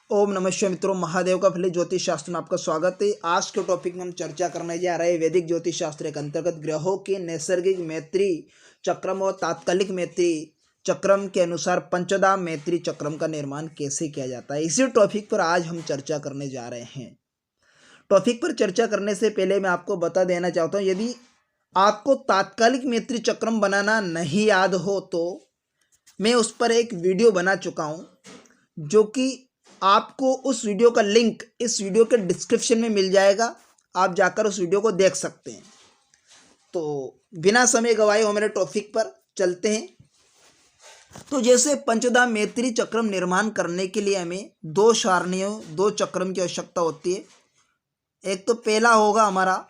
ओम नमः शिवाय मित्रों, महादेव का फल ज्योतिष शास्त्र में आपका स्वागत है। आज के टॉपिक में हम चर्चा करने जा रहे हैं वैदिक ज्योतिष शास्त्र के अंतर्गत ग्रहों के नैसर्गिक मैत्री चक्रम और तात्कालिक मैत्री चक्रम के अनुसार पंचदा मैत्री चक्रम का निर्माण कैसे किया जाता है। इसी टॉपिक पर आज हम चर्चा करने जा रहे हैं। टॉपिक पर चर्चा करने से पहले मैं आपको बता देना चाहता हूँ, यदि आपको तात्कालिक मैत्री चक्रम बनाना नहीं याद हो तो मैं उस पर एक वीडियो बना चुका हूँ, जो कि आपको उस वीडियो का लिंक इस वीडियो के डिस्क्रिप्शन में मिल जाएगा। आप जाकर उस वीडियो को देख सकते हैं। तो बिना समय गवाए हमारे टॉपिक पर चलते हैं। तो जैसे पंचदा मैत्री चक्रम निर्माण करने के लिए हमें दो सारणियों दो चक्रम की आवश्यकता होती है। एक तो पहला होगा हमारा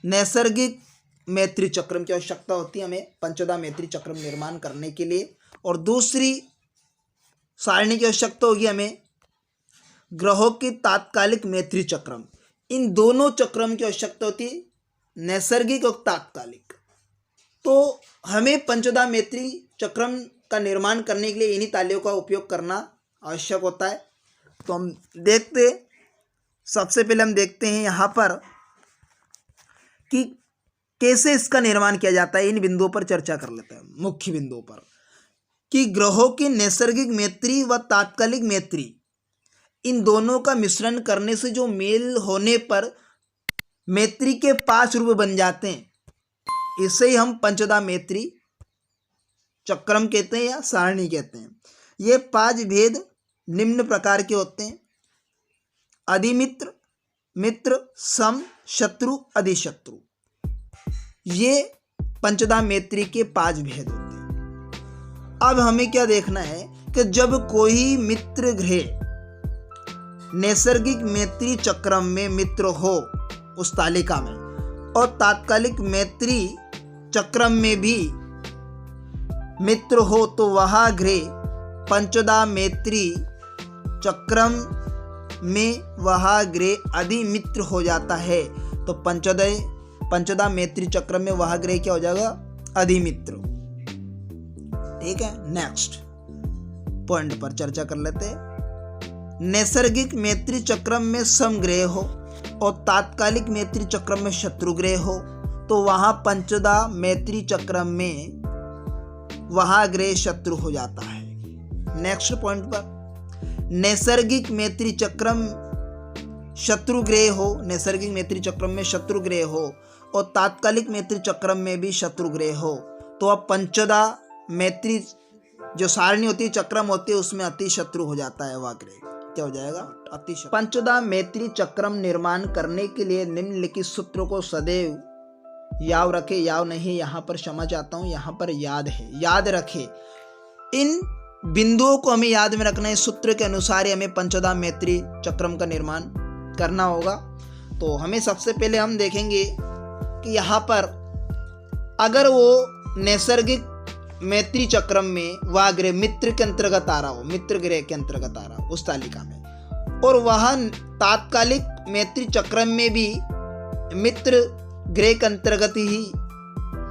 नैसर्गिक मैत्री चक्रम की आवश्यकता होती है हमें पंचदा मैत्री चक्रम निर्माण करने के लिए, और दूसरी सारणी की आवश्यकता होगी हमें ग्रहों की तात्कालिक मैत्री चक्रम। इन दोनों चक्रम की आवश्यकता होती है, नैसर्गिक और तात्कालिक। तो हमें पंचदा मैत्री चक्रम का निर्माण करने के लिए इन्हीं तालियों का उपयोग करना आवश्यक होता है। तो हम सबसे पहले हम देखते हैं यहाँ पर कि कैसे इसका निर्माण किया जाता है। इन बिंदुओं पर चर्चा कर लेते हैं, मुख्य बिंदुओं पर, कि ग्रहों की नैसर्गिक मैत्री व तात्कालिक मैत्री, इन दोनों का मिश्रण करने से जो मेल होने पर मैत्री के 5 रूप बन जाते हैं, इसे ही हम पंचदा मैत्री चक्रम कहते हैं या सारणी कहते हैं। ये 5 भेद निम्न प्रकार के होते हैं: अधिमित्र, मित्र, सम, शत्रु, अधिशत्रु। ये पंचदा मैत्री के 5 भेद होते हैं। अब हमें क्या देखना है कि जब कोई मित्र ग्रह नैसर्गिक मैत्री चक्रम में मित्र हो उस तालिका में, और तात्कालिक मैत्री चक्रम में भी मित्र हो, तो वह ग्रह पंचदा मैत्री चक्रम में वह ग्रह अधिमित्र हो जाता है। तो पंचदा मैत्री चक्रम में वह ग्रह क्या हो जाएगा? अधिमित्र। ठीक है, नेक्स्ट पॉइंट पर चर्चा कर लेते हैं। नैसर्गिक मैत्री चक्रम में सम ग्रह हो और तात्कालिक मैत्री चक्रम में शत्रु ग्रह हो, तो वहां पंचदा मैत्री चक्रम में वहां ग्रह शत्रु हो जाता है। नेक्स्ट पॉइंट पर, नैसर्गिक मैत्री चक्रम शत्रु ग्रह हो, नैसर्गिक मैत्री चक्रम में शत्रु ग्रह हो और तात्कालिक मैत्री चक्रम में भी शत्रु ग्रह हो, तो अब पंचदा मैत्री जो सारणी होती है चक्रम होती है उसमें अति शत्रु हो जाता है। वह ग्रह क्या हो जाएगा? अति शत्रु। पंचदा मैत्री चक्रम निर्माण करने के लिए निम्नलिखित सूत्रों को सदैव याद रखे, याद नहीं यहाँ पर क्षमा चाहता हूँ, यहाँ पर याद है, याद रखे। इन बिंदुओं को हमें याद में रखना है। सूत्र के अनुसार ही हमें पंचदा मैत्री चक्रम का निर्माण करना होगा। तो हमें सबसे पहले हम देखेंगे कि यहाँ पर अगर वो नैसर्गिक मैत्री चक्रम में वह ग्रह मित्र के अंतर्गत आ रहा हो, मित्र ग्रह के अंतर्गत आ रहा हो उस तालिका में, और वह तात्कालिक मैत्री चक्रम में भी मित्र ग्रह के अंतर्गत ही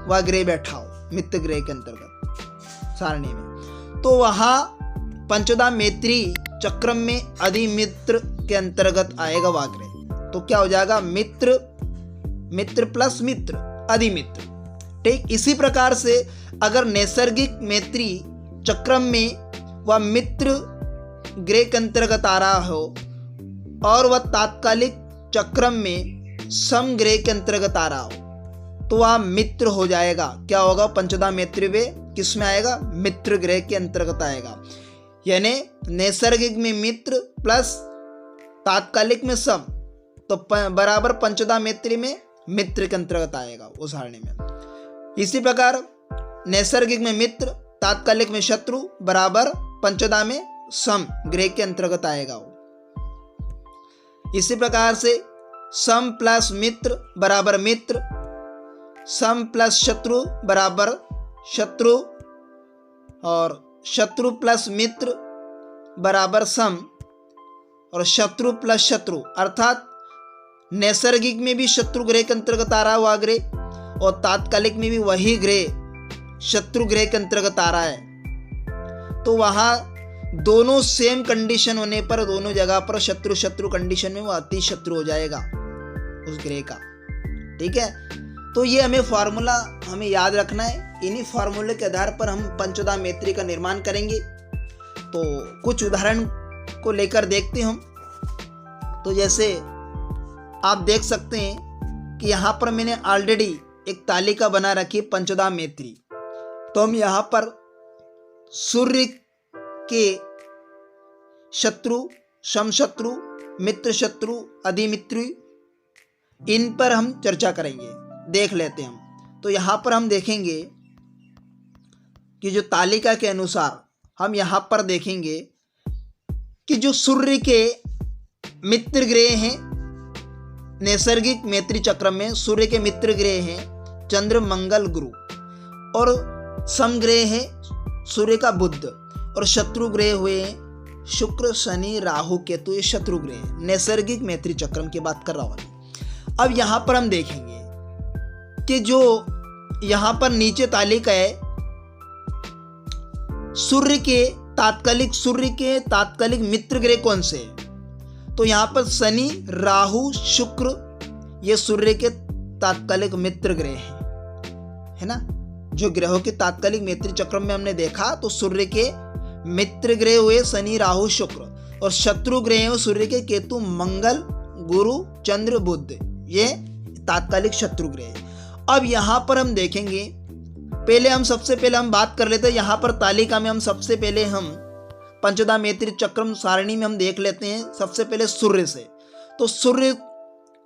वह ग्रह बैठा हो, मित्र ग्रह के अंतर्गत सारणी में, तो वह पंचदा मैत्री चक्रम में अधिमित्र के अंतर्गत आएगा वह ग्रह। तो क्या हो जाएगा? मित्र, मित्र प्लस मित्र, अधिमित्र। ठीक इसी प्रकार से अगर नैसर्गिक मैत्री चक्रम में वह मित्र ग्रह के अंतर्गत आ रहा हो और वह तात्कालिक चक्रम में सम ग्रह के अंतर्गत आ रहा हो, तो वह मित्र हो जाएगा। क्या होगा? पंचदा मैत्री वे किस में आएगा? मित्र ग्रह के अंतर्गत आएगा। यानी नैसर्गिक में मित्र प्लस तात्कालिक में सम, तो बराबर पंचदा मैत्री में मित्र के अंतर्गत आएगा उस सारणी में। इसी प्रकार नैसर्गिक में मित्र, तात्कालिक में शत्रु, बराबर पंचदा में सम ग्रह के अंतर्गत आएगा वो। इसी प्रकार से सम प्लस मित्र बराबर मित्र, सम प्लस शत्रु बराबर शत्रु, और शत्रु प्लस मित्र बराबर सम, और शत्रु प्लस शत्रु, अर्थात नैसर्गिक में भी शत्रु ग्रह के अंतर्गत आ रहा है वह ग्रह, और तात्कालिक में भी वही ग्रह शत्रु ग्रह के अंतर्गत आ रहा है, तो वहाँ दोनों सेम कंडीशन होने पर दोनों जगह पर शत्रु शत्रु कंडीशन में वो अति शत्रु हो जाएगा उस ग्रह का। ठीक है, तो ये हमें फॉर्मूला हमें याद रखना है। इन्हीं फॉर्मूले के आधार पर हम पंचोदा मैत्री का निर्माण करेंगे। तो कुछ उदाहरण को लेकर देखते हैं हम। तो जैसे आप देख सकते हैं कि यहाँ पर मैंने ऑलरेडी एक तालिका बना रखी है पंचोदा मैत्री। तो हम यहाँ पर सूर्य के शत्रु, समशत्रु, मित्र शत्रु, अधिमित्रु, इन पर हम चर्चा करेंगे। देख लेते हैं हम। तो यहाँ पर हम देखेंगे कि जो तालिका के अनुसार हम यहाँ पर देखेंगे कि जो सूर्य के मित्र ग्रह हैं नैसर्गिक मैत्री चक्र में, सूर्य के मित्र ग्रह हैं चंद्र, मंगल, गुरु, और समग्रह है सूर्य का बुध, और शत्रु ग्रह हुए शुक्र, शनि, राहु, केतु। ये शत्रु ग्रह है। नैसर्गिक मैत्री चक्रम की बात कर रहा हूँ। अब यहाँ पर हम देखेंगे कि जो यहाँ पर नीचे तालिका है सूर्य के तात्कालिक मित्र ग्रह कौन से हैं? तो यहाँ पर शनि, राहु, शुक्र ये सूर्य के तात्कालिक मित्र ग्रह हैं, है ना। जो ग्रहों के तात्कालिक मैत्री चक्र में हमने देखा तो सूर्य के मित्र ग्रह हुए शनि, राहु, शुक्र, और शत्रु ग्रह हुए सूर्य के केतु, मंगल, गुरु, चंद्र, बुध। ये तात्कालिक शत्रु ग्रह। अब यहाँ पर हम देखेंगे, सबसे पहले हम बात कर लेते हैं। यहाँ पर तालिका में हम सबसे पहले हम पंचोदा मैत्री चक्रम सारणी में हम देख लेते हैं सबसे पहले सूर्य से। तो सूर्य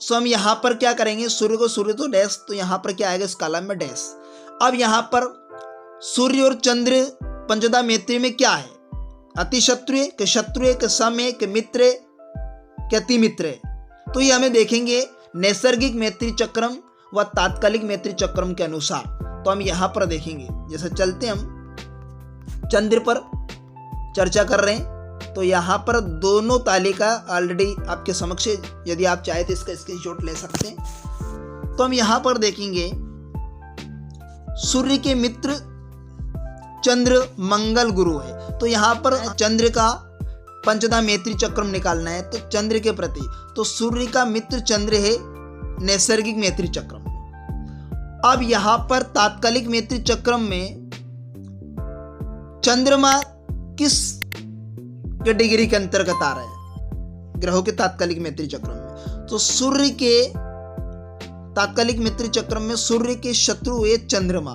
से हम यहाँ पर क्या करेंगे, सूर्य तो डैश, तो यहाँ पर क्या आएगा इस कॉलम में डैश। अब यहाँ पर सूर्य और चंद्र पंचोदा मैत्री में क्या है, अति शत्रु है कि शत्रु है कि सम है कि मित्र है कि अति मित्र है। तो ये हमें देखेंगे नैसर्गिक मैत्री चक्रम व तात्कालिक मैत्री चक्रम के अनुसार। तो हम यहाँ पर देखेंगे, जैसे चलते हम चंद्र पर चर्चा कर रहे हैं। तो यहाँ पर दोनों तालिका ऑलरेडी आपके समक्ष, यदि आप चाहे तो इसका स्क्रीनशॉट ले सकते हैं। तो हम यहाँ पर देखेंगे सूर्य के मित्र चंद्र, मंगल, गुरु है। तो यहाँ पर चंद्र का पंचोदा मैत्री चक्रम निकालना है तो चंद्र के प्रति, तो सूर्य का मित्र चंद्र है नैसर्गिक मैत्री चक्रम। अब यहाँ पर तात्कालिक मैत्री चक्रम में चंद्रमा किस कैटेगरी के अंतर्गत आ रहा है ग्रहों के तात्कालिक मैत्री चक्रम में? तो सूर्य के तात्कालिक मैत्री चक्रम में सूर्य के शत्रु हुए चंद्रमा।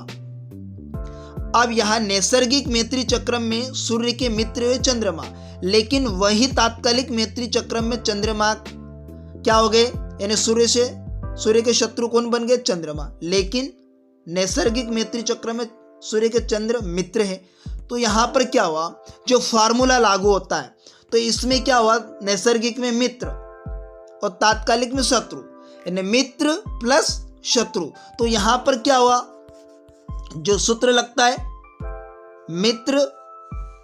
अब यहाँ नैसर्गिक मैत्री चक्रम में सूर्य के मित्र हुए चंद्रमा, लेकिन वही तात्कालिक मैत्री चक्रम में चंद्रमा क्या हो गए, यानी सूर्य के शत्रु कौन बन गए, चंद्रमा। लेकिन नैसर्गिक मैत्री चक्र में सूर्य के चंद्र मित्र है। तो यहाँ पर क्या हुआ, जो फार्मूला लागू होता है तो इसमें क्या हुआ, नैसर्गिक में मित्र और तात्कालिक में शत्रु, यानी मित्र प्लस शत्रु। तो यहाँ पर क्या हुआ, जो सूत्र लगता है मित्र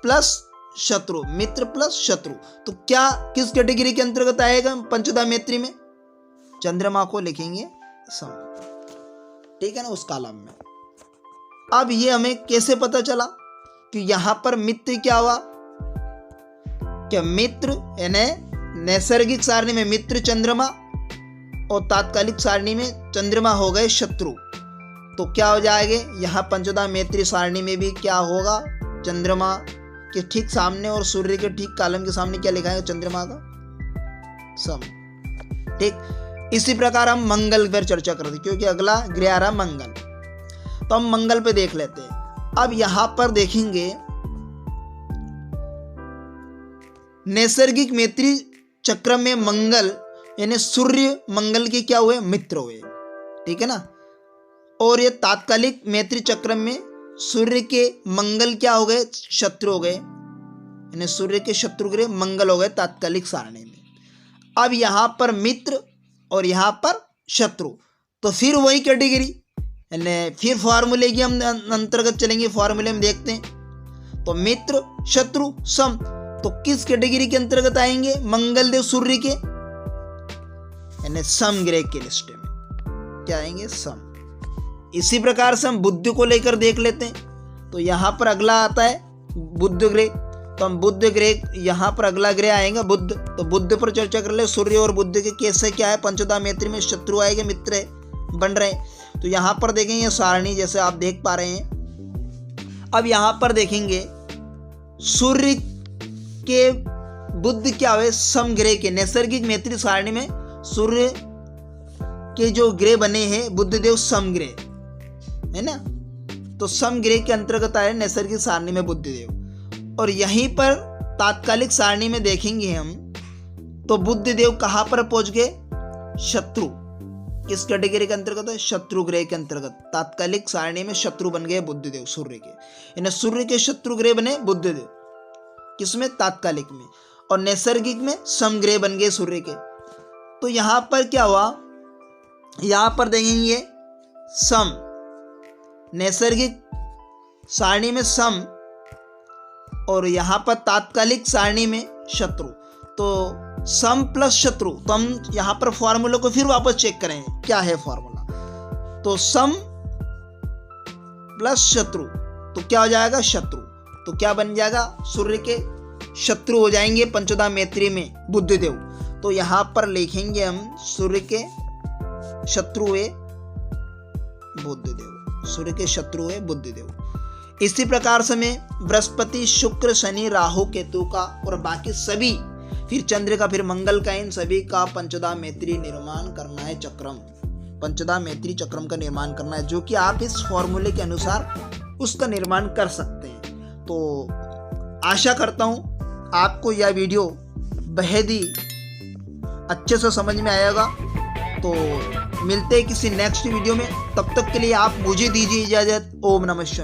प्लस शत्रु, मित्र प्लस शत्रु। तो क्या किस कैटेगरी के अंतर्गत आएगा पंचोदा मैत्री में? चंद्रमा को लिखेंगे सम, ठीक है ना, उस कॉलम में। अब ये हमें कैसे पता चला कि यहां पर मित्र क्या हुआ, क्या मित्र यानी नैसर्गिक सारणी में मित्र चंद्रमा और तात्कालिक सारणी में चंद्रमा हो गए शत्रु। तो क्या हो जाएंगे, यहाँ पंचोदा मैत्री सारणी में भी क्या होगा, चंद्रमा के ठीक सामने और सूर्य के ठीक कॉलम के सामने क्या लिखा है, चंद्रमा का सम। ठीक इसी प्रकार हम मंगल पर चर्चा करते क्योंकि अगला ग्रह आ रहा मंगल। तो हम मंगल पे देख लेते हैं। अब यहां पर देखेंगे नैसर्गिक मैत्री चक्र में मंगल यानी सूर्य मंगल के क्या हुए, मित्र हुए, ठीक है ना। और ये तात्कालिक मैत्री चक्र में सूर्य के मंगल क्या हो गए, शत्रु हो गए, यानी सूर्य के शत्रु ग्रह मंगल हो गए तात्कालिक सारणी में। अब यहां पर मित्र और यहाँ पर शत्रु, तो फिर वही कैटेगरी, यानी फिर फॉर्मूले की हम अंतर्गत चलेंगे। फॉर्मूले में देखते हैं तो मित्र शत्रु सम, तो किस कैटेगरी के अंतर्गत आएंगे, मंगल देव सूर्य के, यानी सम ग्रह के लिस्ट में क्या आएंगे, सम। इसी प्रकार से हम बुध को लेकर देख लेते हैं। तो यहाँ पर अगला आता है बुध ग्रह। तो हम बुध ग्रह, यहाँ पर अगला ग्रह आएगा बुध, तो बुध पर चर्चा कर ले। सूर्य और बुध के कैसे क्या है, पंचदा मैत्री में शत्रु आएगा, मित्र है, बन रहे हैं। तो यहाँ पर देखेंगे सारणी जैसे आप देख पा रहे हैं। अब यहाँ पर देखेंगे सूर्य के बुध क्या हुए, सम ग्रह के नैसर्गिक मैत्री सारणी में सूर्य के जो ग्रह बने हैं बुधदेव सम ग्रह है ना, तो सम ग्रह के अंतर्गत आए नैसर्गिक सारणी में बुधदेव। और यहीं पर तात्कालिक सारणी में देखेंगे हम तो बुधदेव कहाँ पर पहुंच गए, शत्रु। किस कैटेगरी के अंतर्गत है, शत्रु ग्रह के अंतर्गत। तात्कालिक सारणी में शत्रु बन गए बुधदेव सूर्य के, यानी सूर्य के शत्रु ग्रह बने बुधदेव, किसमें, तात्कालिक में। और नैसर्गिक में सम ग्रह बन गए सूर्य के। तो यहां पर क्या हुआ, यहां पर देखेंगे सम, नैसर्गिक सारणी में सम, और यहां पर तात्कालिक सारणी में शत्रु। तो सम प्लस शत्रु, तो हम यहां पर फॉर्मूला को फिर वापस चेक करेंगे क्या है फॉर्मूला। तो सम प्लस शत्रु तो क्या हो जाएगा, शत्रु। तो क्या बन जाएगा, सूर्य के शत्रु हो जाएंगे पंचदा मैत्री में बुधदेव। तो यहां पर लिखेंगे हम सूर्य के शत्रु हुए बुधदेव, सूर्य के शत्रु हुए बुधदेव। इसी प्रकार से में बृहस्पति, शुक्र, शनि, राहु, केतु का और बाकी सभी, फिर चंद्र का, फिर मंगल का, इन सभी का पंचदा मैत्री निर्माण करना है, चक्रम, पंचदा मैत्री चक्रम का निर्माण करना है, जो कि आप इस फॉर्मूले के अनुसार उसका निर्माण कर सकते हैं। तो आशा करता हूं आपको यह वीडियो बेहद ही अच्छे से समझ में आएगा। तो मिलते हैं किसी नेक्स्ट वीडियो में, तब तक के लिए आप मुझे दीजिए इजाजत। ओम नमः शिवाय।